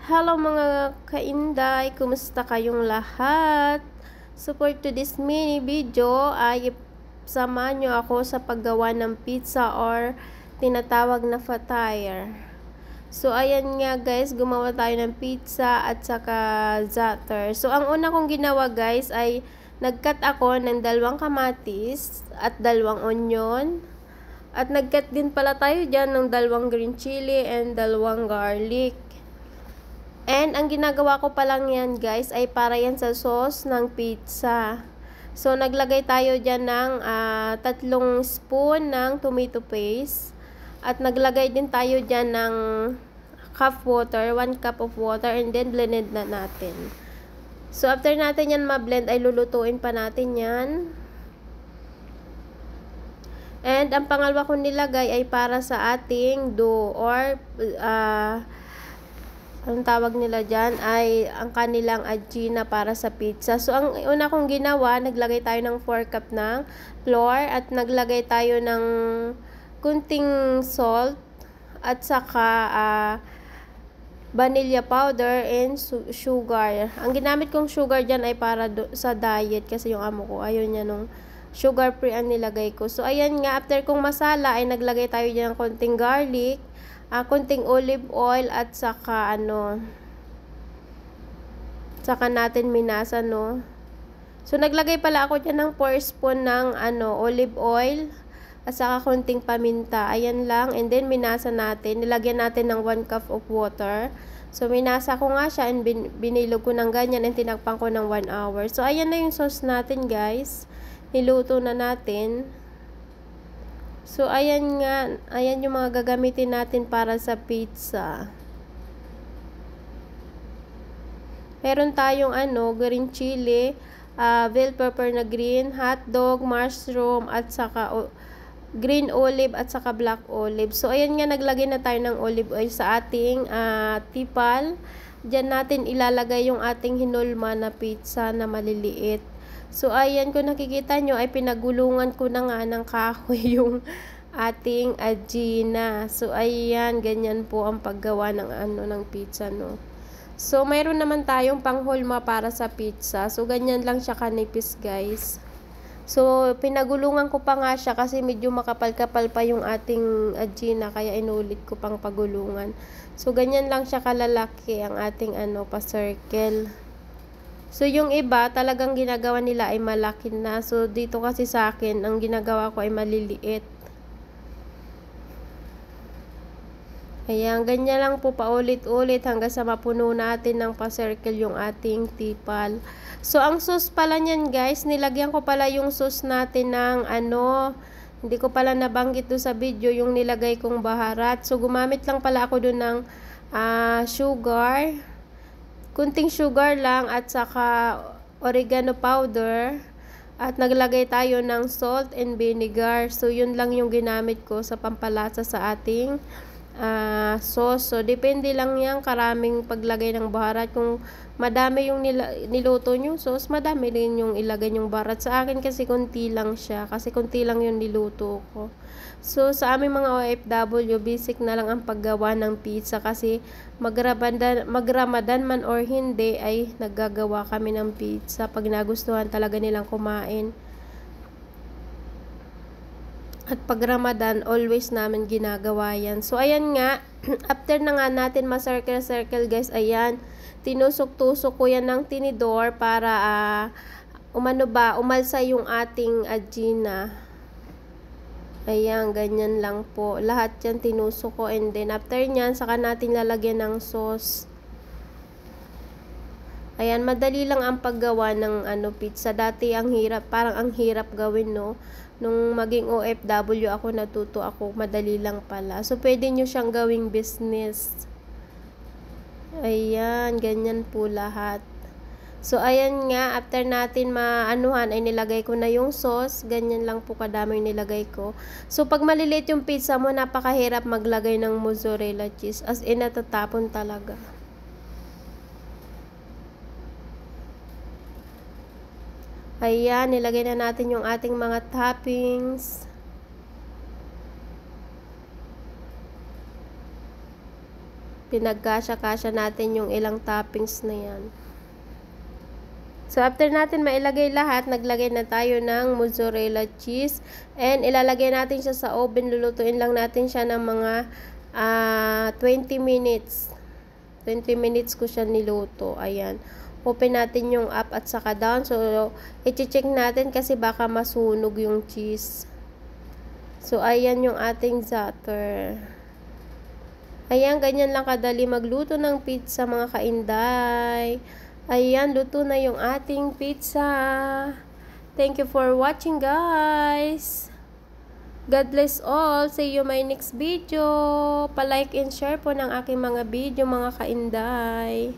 Hello mga kainday, kumusta kayong lahat? So for today's mini video ay samahan nyo ako sa paggawa ng pizza or tinatawag na fatire. So ayan nga guys, gumawa tayo ng pizza at saka zatter. So ang una kong ginawa guys ay nagcut ako ng 2 kamatis at 2 onion. At nagcut din pala tayo dyan ng 2 green chili and 2 garlic. And ang ginagawa ko pa lang yan guys ay para yan sa sauce ng pizza. So naglagay tayo dyan ng 3 spoon ng tomato paste. At naglagay din tayo dyan ng half water, 1 cup of water, and then blended na natin. So after natin yan ma-blend ay lulutuin pa natin yan. And ang pangalawa kong nilagay ay para sa ating dough or ang tawag nila dyan ay ang kanilang ajina para sa pizza. So, ang una kong ginawa, naglagay tayo ng 4 cup ng flour at naglagay tayo ng kunting salt at saka vanilla powder and sugar. Ang ginamit kong sugar dyan ay para sa diet kasi yung amo ko ayaw niya nung sugar free ang nilagay ko. So, ayan nga, after kong masala ay naglagay tayo dyan ng konting garlic, konting olive oil at saka saka natin minasa So naglagay pala ako diyan ng 4 spoon ng olive oil at saka konting paminta. Ayan lang, and then minasa natin. Nilagyan natin ng 1 cup of water. So minasa ko nga siya and binilog ko ng ganyan and tinakpan ko ng 1 hour. So ayan na yung sauce natin guys. Niluto na natin. So, ayan nga, ayan yung mga gagamitin natin para sa pizza. Meron tayong green chili, bell pepper na green, hotdog, mushroom, at saka green olive at saka black olive. So, ayan nga, naglagay na tayo ng olive oil sa ating tipal. Diyan natin ilalagay yung ating hinulma na pizza na maliliit. So, ayan, kung nakikita nyo, ay pinagulungan ko na nga ng kahoy yung ating ajina. So, ayan, ganyan po ang paggawa ng ng pizza, So, mayroon naman tayong panghulma para sa pizza. So, ganyan lang siya kanipis, guys. So, pinagulungan ko pa nga siya kasi medyo makapal-kapal pa yung ating ajina, kaya inulit ko pang pagulungan. So, ganyan lang siya kalalaki ang ating pa-circle. So, yung iba, talagang ginagawa nila ay malaki na. So, dito kasi sa akin, ang ginagawa ko ay maliliit. Ayan, ganyan lang po paulit-ulit hanggang sa mapuno natin ng pa-circle yung ating tipal. So, ang sauce pala niyan guys, nilagyan ko pala yung sauce natin ng hindi ko pala nabanggit doon sa video yung nilagay kong baharat. So, gumamit lang pala ako doon ng sugar. Kunting sugar lang at saka oregano powder at naglagay tayo ng salt and vinegar. So, yun lang yung ginamit ko sa pampalasa sa ating sauce. So, depende lang yan karaming paglagay ng baharat. Kung madami yung niluto nyo sauce, madami rin yung ilagay yung baharat. Sa akin kasi konti lang siya. Kasi konti lang yung niluto ko. So, sa aming mga OFW, basic na lang ang paggawa ng pizza kasi magramadan man or hindi ay naggagawa kami ng pizza pag nagustuhan talaga nilang kumain. At pag Ramadan, always namin ginagawa yan. So, ayan nga, after na nga natin ma-circle-circle guys, ayan, tinusok-tusok ko yan ng tinidor para umalsa yung ating ajina. Ayan, ganyan lang po. Lahat yan tinusok ko. And then, after nyan, saka natin lalagyan ng sauce. Ayan, madali lang ang paggawa ng pizza. Dati, ang hirap. Parang ang hirap gawin, Nung maging OFW ako, natuto ako. Madali lang pala. So, pwede nyo siyang gawing business. Ayan, ganyan po lahat. So, ayan nga, after natin maanuhan, ay nilagay ko na yung sauce. Ganyan lang po kadami yung nilagay ko. So, pag maliliit yung pizza mo, napakahirap maglagay ng mozzarella cheese. As in, natatapon talaga. Ayan, nilagay na natin yung ating mga toppings. pinagkasya-kasya natin yung ilang toppings na yan. So, after natin mailagay lahat, naglagay na tayo ng mozzarella cheese. And, ilalagay natin siya sa oven. Lulutuin lang natin siya ng mga 20 minutes. 20 minutes ko siya niluto. Ayan. Open natin yung up at saka down. So, i-check natin kasi baka masunog yung cheese. So, ayan yung ating zatter. Ayan, ganyan lang kadali magluto ng pizza, mga kainday. Ayan, luto na yung ating pizza. Thank you for watching, guys. God bless all. See you my next video. Pa-like and share po ng aking mga video, mga kainday.